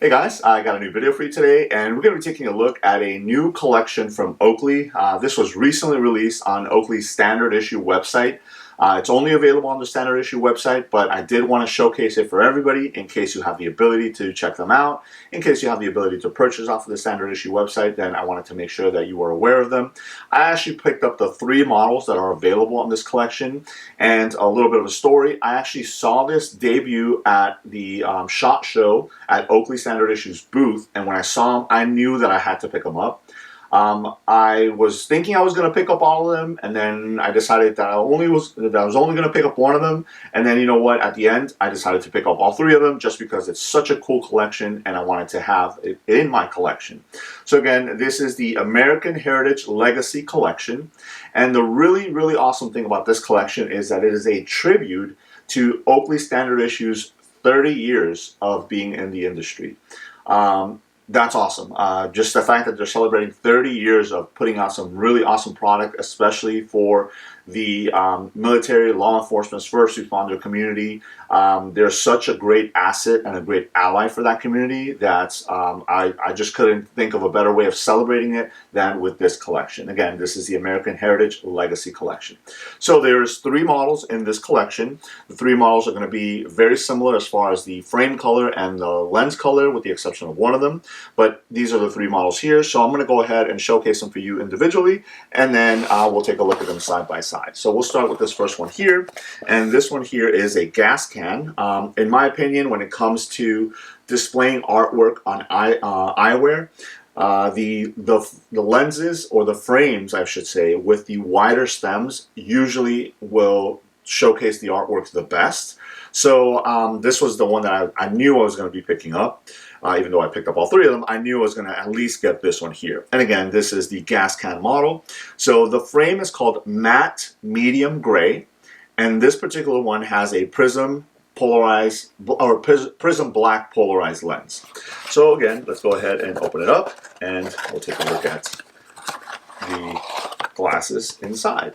Hey guys, I got a new video for you today, and we're going to be taking a look at a new collection from Oakley. This was recently released on Oakley's standard issue website. It's only available on the standard issue website, but I did want to showcase it for everybody in case you have the ability to check them out. In case you have the ability to purchase off of the standard issue website, then I wanted to make sure that you were aware of them. I actually picked up the 3 models that are available on this collection, and a little bit of a story. I actually saw this debut at the SHOT Show at Oakley Standard Issues booth, and when I saw them, I knew that I had to pick them up. I was thinking I was going to pick up all of them, and then I decided that I was only going to pick up one of them, and then you know what, at the end I decided to pick up all 3 of them just because it's such a cool collection and I wanted to have it in my collection. So again, this is the American Heritage Legacy Collection, and the really awesome thing about this collection is that it is a tribute to Oakley Standard Issues 30 years of being in the industry. That's awesome. Just the fact that they're celebrating 30 years of putting out some really awesome product, especially for the military, law enforcement, first responder community. They're such a great asset and a great ally for that community that I just couldn't think of a better way of celebrating it than with this collection. Again, this is the American Heritage Legacy Collection. So there's 3 models in this collection. The 3 models are going to be very similar as far as the frame color and the lens color, with the exception of one of them. But these are the 3 models here. So I'm going to go ahead and showcase them for you individually, and then we'll take a look at them side by side. So we'll start with this first one here, and this one here is a Gascan. In my opinion, when it comes to displaying artwork on eyewear, the lenses, or the frames I should say, with the wider stems usually will showcase the artwork the best. So this was the one that I knew I was going to be picking up. Even though I picked up all 3 of them, I knew I was going to at least get this one here. And again, this is the Gascan model. So the frame is called Matte Medium Gray, and this particular one has a prism polarized, or prism black polarized lens. So again, let's go ahead and open it up, and we'll take a look at the glasses inside.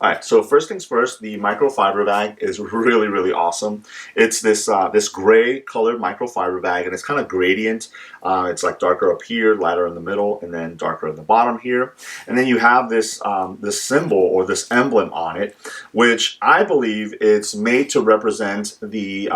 Alright, so first things first, the microfiber bag is really awesome. It's this this gray colored microfiber bag, and it's kind of gradient. It's like darker up here, lighter in the middle, and then darker in the bottom here. And then you have this this symbol, or this emblem on it, which I believe it's made to represent the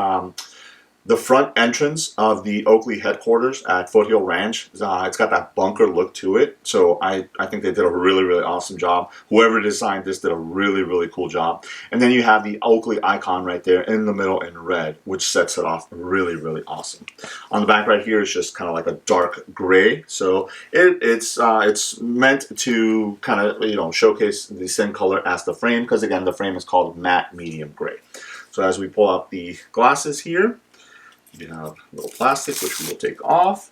front entrance of the Oakley headquarters at Foothill Ranch. It's got that bunker look to it, so I think they did a really awesome job. Whoever designed this did a really cool job. And then you have the Oakley icon right there in the middle in red, which sets it off really awesome. On the back right here is just kind of like a dark gray, so it's meant to kind of showcase the same color as the frame, because again the frame is called matte medium gray. So as we pull out the glasses here, you have a little plastic, which we will take off,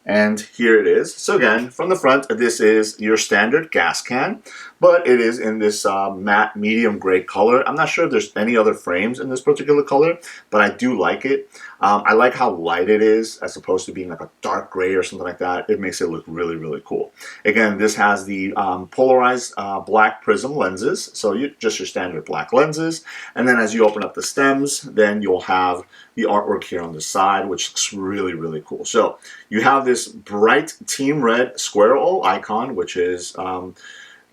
and here it is. So again, from the front, this is your standard Gascan, but it is in this matte medium gray color. I'm not sure if there's any other frames in this particular color, but I do like it. I like how light it is, as opposed to being like a dark gray or something like that. It makes it look really cool. Again, this has the polarized black prism lenses, so just your standard black lenses. And then as you open up the stems, then you'll have the artwork here on the side, which looks really cool. So you have this bright team red square O icon, which is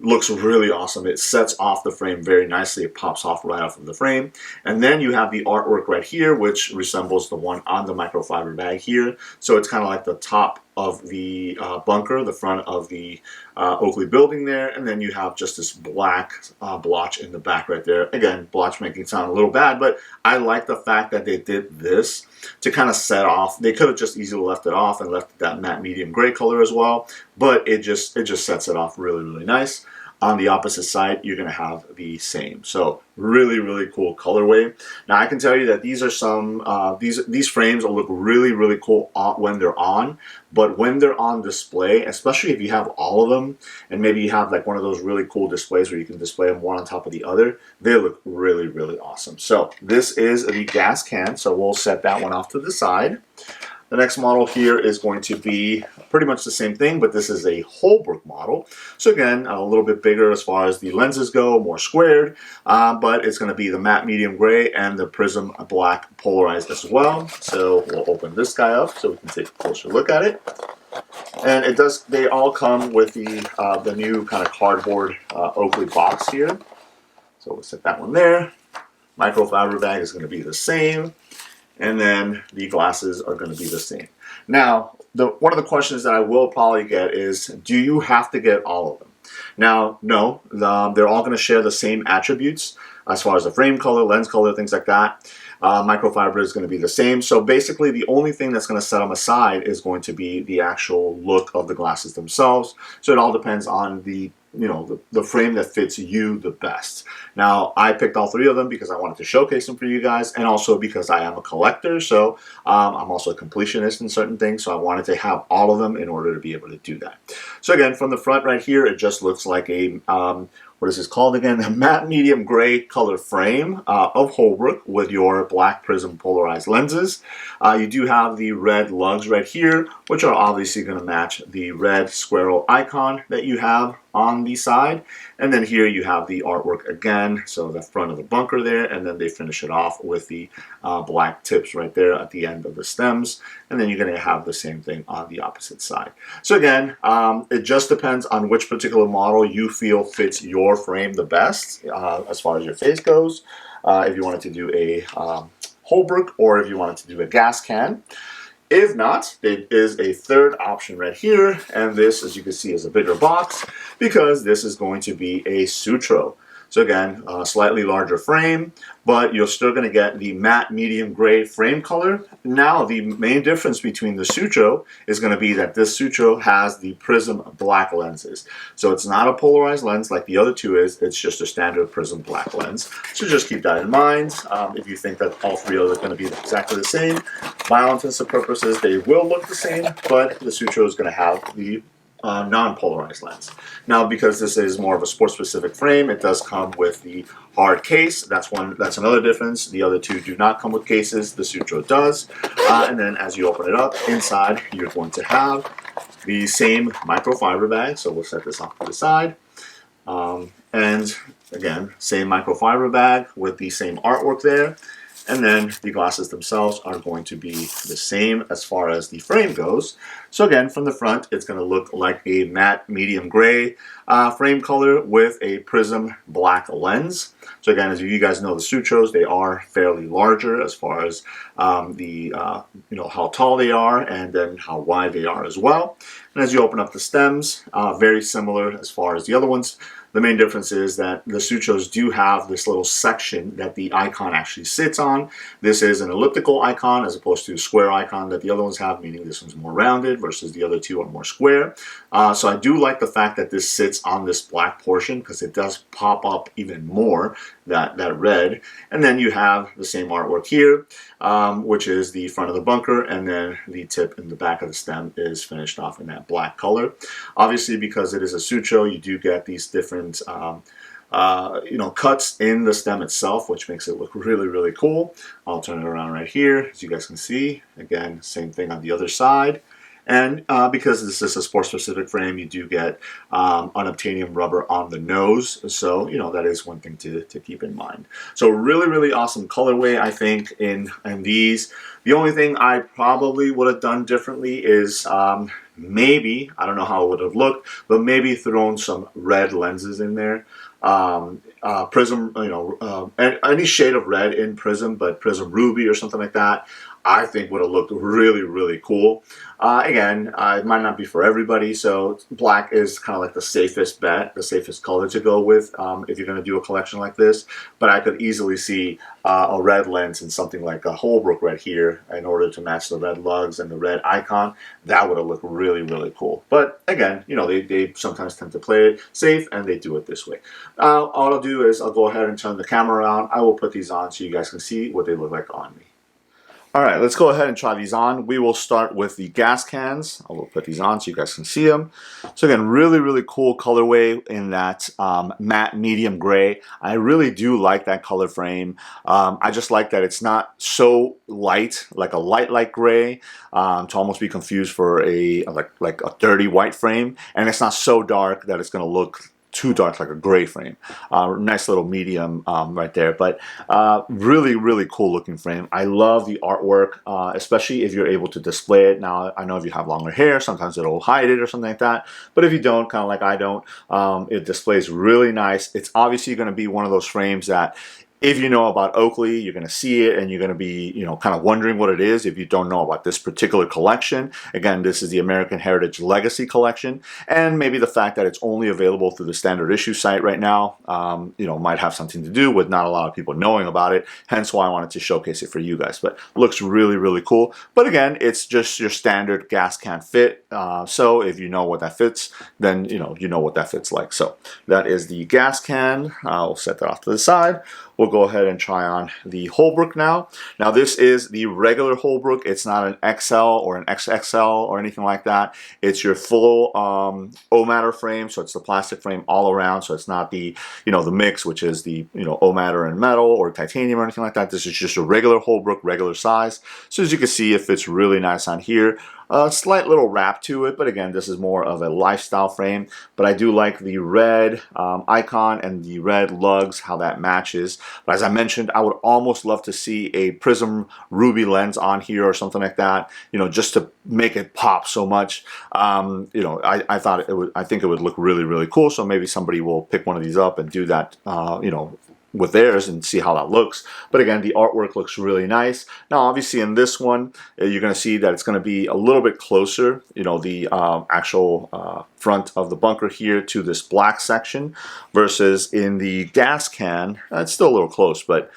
looks really awesome. It sets off the frame very nicely. It pops off right off of the frame. And then you have the artwork right here, which resembles the one on the microfiber bag here. So it's kind of like the top of the bunker, the front of the Oakley building there, and then you have just this black blotch in the back right there. Again, blotch making it sound a little bad, but I like the fact that they did this to kind of set off. They could have just easily left it off and left that matte medium gray color as well, but it just sets it off really nice. On the opposite side, you're going to have the same. So really cool colorway. Now I can tell you that these are some these frames will look really cool when they're on, but when they're on display, especially if you have all of them, and maybe you have like one of those really cool displays where you can display them one on top of the other, they look really awesome. So this is the Gascan, so we'll set that one off to the side. The next model here is going to be pretty much the same thing, but this is a Holbrook model. So again, a little bit bigger as far as the lenses go, more squared, but it's going to be the matte medium gray and the prism black polarized as well. So we'll open this guy up so we can take a closer look at it. And it does, they all come with the new kind of cardboard Oakley box here. So we'll set that one there. Microfiber bag is going to be the same. And then the glasses are going to be the same. Now, one of the questions that I will probably get is, do you have to get all of them? Now, no, they're all going to share the same attributes as far as the frame color, lens color, things like that. Microfiber is going to be the same. So basically, the only thing that's going to set them aside is going to be the actual look of the glasses themselves. So it all depends on the frame that fits you the best. Now, I picked all three of them because I wanted to showcase them for you guys, and also because I am a collector, so I'm also a completionist in certain things, so I wanted to have all of them in order to be able to do that. So again, from the front right here, it just looks like a what is this called again? A matte medium gray color frame of Holbrook with your black prism polarized lenses. You do have the red lugs right here, which are obviously going to match the red squirrel icon that you have on the side. And then here you have the artwork again, so the front of the bunker there, and then they finish it off with the black tips right there at the end of the stems. And then you're going to have the same thing on the opposite side. So again, it just depends on which particular model you feel fits your frame the best as far as your face goes. If you wanted to do a Holbrook or if you wanted to do a Gascan. If not, it is a third option right here, and this, as you can see, is a bigger box because this is going to be a Sutro. So again, a slightly larger frame, but you're still going to get the matte medium gray frame color. Now, the main difference between the Sutro is going to be that this Sutro has the prism black lenses. So it's not a polarized lens like the other two is, it's just a standard prism black lens. So just keep that in mind. If you think that all three are going to be exactly the same, by all intents and purposes, they will look the same, but the Sutro is going to have the non-polarized lens. Now, because this is more of a sports-specific frame, it does come with the hard case. That's another difference. The other two do not come with cases. The Sutro does. And then as you open it up, inside you're going to have the same microfiber bag. So we'll set this off to the side. And again, same microfiber bag with the same artwork there. And then the glasses themselves are going to be the same as far as the frame goes. So again, from the front, it's going to look like a matte medium gray frame color with a prism black lens. So again, as you guys know, the Sutros, they are fairly larger as far as how tall they are and then how wide they are as well. And as you open up the stems, very similar as far as the other ones. The main difference is that the Sutros do have this little section that the icon actually sits on. This is an elliptical icon as opposed to a square icon that the other ones have, meaning this one's more rounded versus the other two are more square. So I do like the fact that this sits on this black portion because it does pop up even more, that red. And then you have the same artwork here, which is the front of the bunker, and then the tip in the back of the stem is finished off in that black color. Obviously, because it is a Sutro, you do get these different cuts in the stem itself, which makes it look really, really cool. I'll turn it around right here, as you guys can see. Again, same thing on the other side. And because this is a sport-specific frame, you do get unobtainium rubber on the nose. So, that is one thing to keep in mind. So really, really awesome colorway, I think, in these. The only thing I probably would have done differently is maybe, I don't know how it would have looked, but maybe thrown some red lenses in there. Prism, any shade of red in Prism, but Prism Ruby or something like that, I think would have looked really, really cool. Again, it might not be for everybody, so black is kind of like the safest bet, the safest color to go with if you're going to do a collection like this. But I could easily see a red lens and something like a Holbrook right here in order to match the red lugs and the red icon. That would have looked really, really cool. But again, they sometimes tend to play it safe, and they do it this way. All I'll do is I'll go ahead and turn the camera around. I will put these on so you guys can see what they look like on me. All right, let's go ahead and try these on. We will start with the Gascans. I will put these on so you guys can see them. So again, really, really cool colorway in that matte medium gray. I really do like that color frame. I just like that it's not so light, like a light gray, to almost be confused for a like a dirty white frame, and it's not so dark that it's going to look too dark like a gray frame. Nice little medium right there, but really, really cool looking frame. I love the artwork, especially if you're able to display it. Now, I know if you have longer hair, sometimes it'll hide it or something like that, but if you don't, kind of like I don't, it displays really nice. It's obviously going to be one of those frames that if you know about Oakley, you're going to see it and you're going to be, kind of wondering what it is if you don't know about this particular collection. Again, this is the American Heritage Legacy Collection, and maybe the fact that it's only available through the standard issue site right now, might have something to do with not a lot of people knowing about it, hence why I wanted to showcase it for you guys. But looks really, really cool. But again, it's just your standard Gascan fit, so if you know what that fits, then you know what that fits like. So that is the Gascan. I'll set that off to the side. We'll go ahead and try on the Holbrook now. Now this is the regular Holbrook. It's not an XL or an XXL or anything like that. It's your full O-matter frame, so it's the plastic frame all around. So it's not the the mix, which is the O-matter and metal or titanium or anything like that. This is just a regular Holbrook, regular size. So as you can see, it fits really nice on here. A slight little wrap to it, but again, this is more of a lifestyle frame. But I do like the red icon and the red lugs, how that matches. But as I mentioned, I would almost love to see a prism ruby lens on here or something like that, just to make it pop so much. I thought I think it would look really, really cool. So maybe somebody will pick one of these up and do that, with theirs and see how that looks. But again, the artwork looks really nice. Now obviously in this one, you're going to see that it's going to be a little bit closer, the actual front of the bunker here to this black section, versus in the Gascan, it's still a little close, but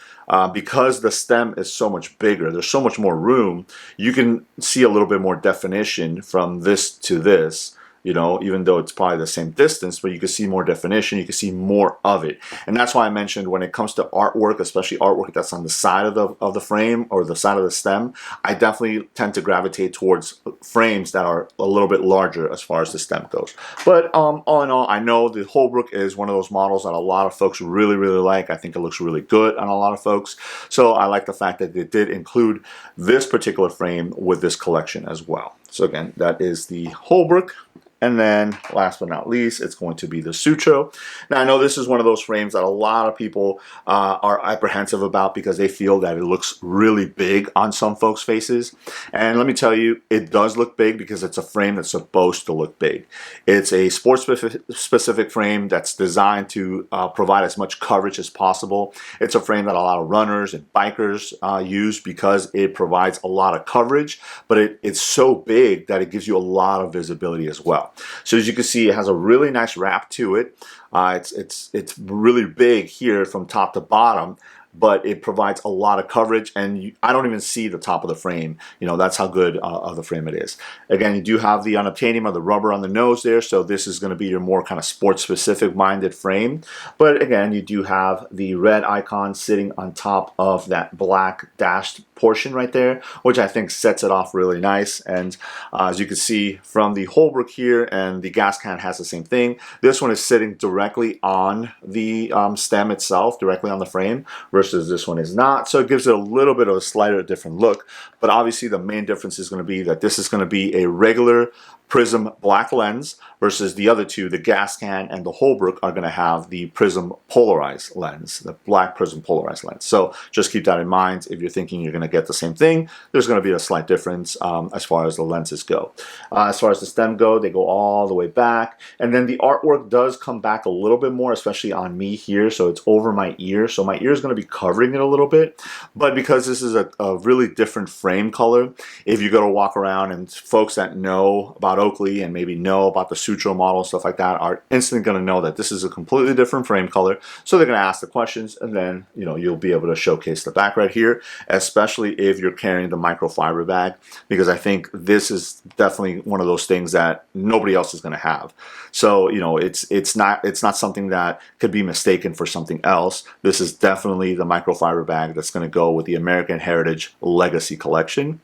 because the stem is so much bigger, there's so much more room, you can see a little bit more definition from this to this. Even though it's probably the same distance, but you can see more definition, you can see more of it. And that's why I mentioned when it comes to artwork, especially artwork that's on the side of the frame or the side of the stem, I definitely tend to gravitate towards frames that are a little bit larger as far as the stem goes. But all in all, I know the Holbrook is one of those models that a lot of folks really, really like. I think it looks really good on a lot of folks. So I like the fact that they did include this particular frame with this collection as well. So again, that is the Holbrook. And then, last but not least, it's going to be the Sutro. Now, I know this is one of those frames that a lot of people are apprehensive about because they feel that it looks really big on some folks' faces. And let me tell you, it does look big because it's a frame that's supposed to look big. It's a sports-specific frame that's designed to provide as much coverage as possible. It's a frame that a lot of runners and bikers use because it provides a lot of coverage, but it's so big that it gives you a lot of visibility as well. So as you can see, it has a really nice wrap to it. It's really big here from top to bottom, but it provides a lot of coverage, and I don't even see the top of the frame. That's how good of the frame it is. Again, you do have the unobtainium or the rubber on the nose there, so this is going to be your more kind of sports-specific minded frame. But again, you do have the red icon sitting on top of that black dashed portion right there, which I think sets it off really nice. And as you can see from the Holbrook here, and the Gascan has the same thing, this one is sitting directly on the stem itself, directly on the frame, versus this one is not. So it gives it a little bit of a slighter different look. But obviously the main difference is going to be that this is going to be a regular prism black lens versus the other two, the Gascan and the Holbrook, are going to have the prism polarized lens, the black prism polarized lens. So just keep that in mind. If you're thinking you're going to get the same thing, there's going to be a slight difference as far as the lenses go. As far as the stem go, they go all the way back. And then the artwork does come back a little bit more, especially on me here. So it's over my ear. So my ear is going to be covering it a little bit. But because this is a really different frame color, if you go to walk around, and folks that know about Oakley and maybe know about the Sutro model, stuff like that, are instantly going to know that this is a completely different frame color. So they're going to ask the questions, and then you'll be able to showcase the back right here, especially if you're carrying the microfiber bag, because I think this is definitely one of those things that nobody else is going to have. So it's not something that could be mistaken for something else. This is definitely the microfiber bag that's going to go with the American Heritage Legacy Collection.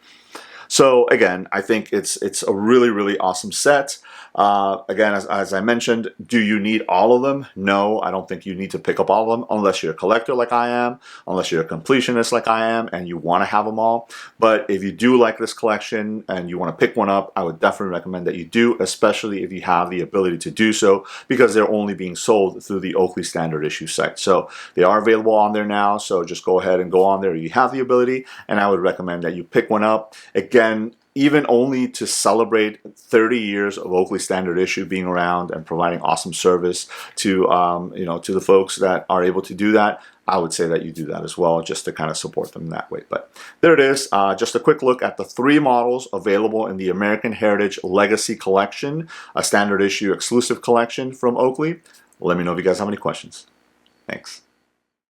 So again, I think it's a really awesome set. Again, as I mentioned, do you need all of them? No, I don't think you need to pick up all of them unless you're a collector like I am, unless you're a completionist like I am, and you want to have them all. But if you do like this collection and you want to pick one up, I would definitely recommend that you do, especially if you have the ability to do so, because they're only being sold through the Oakley standard issue site. So they are available on there now, so just go ahead and go on there if you have the ability, and I would recommend that you pick one up. Again, even only to celebrate 30 years of Oakley Standard Issue being around and providing awesome service to to the folks that are able to do that, I would say that you do that as well, just to kind of support them that way. But there it is, just a quick look at the 3 models available in the American Heritage Legacy Collection, a standard issue exclusive collection from Oakley. Let me know if you guys have any questions. Thanks.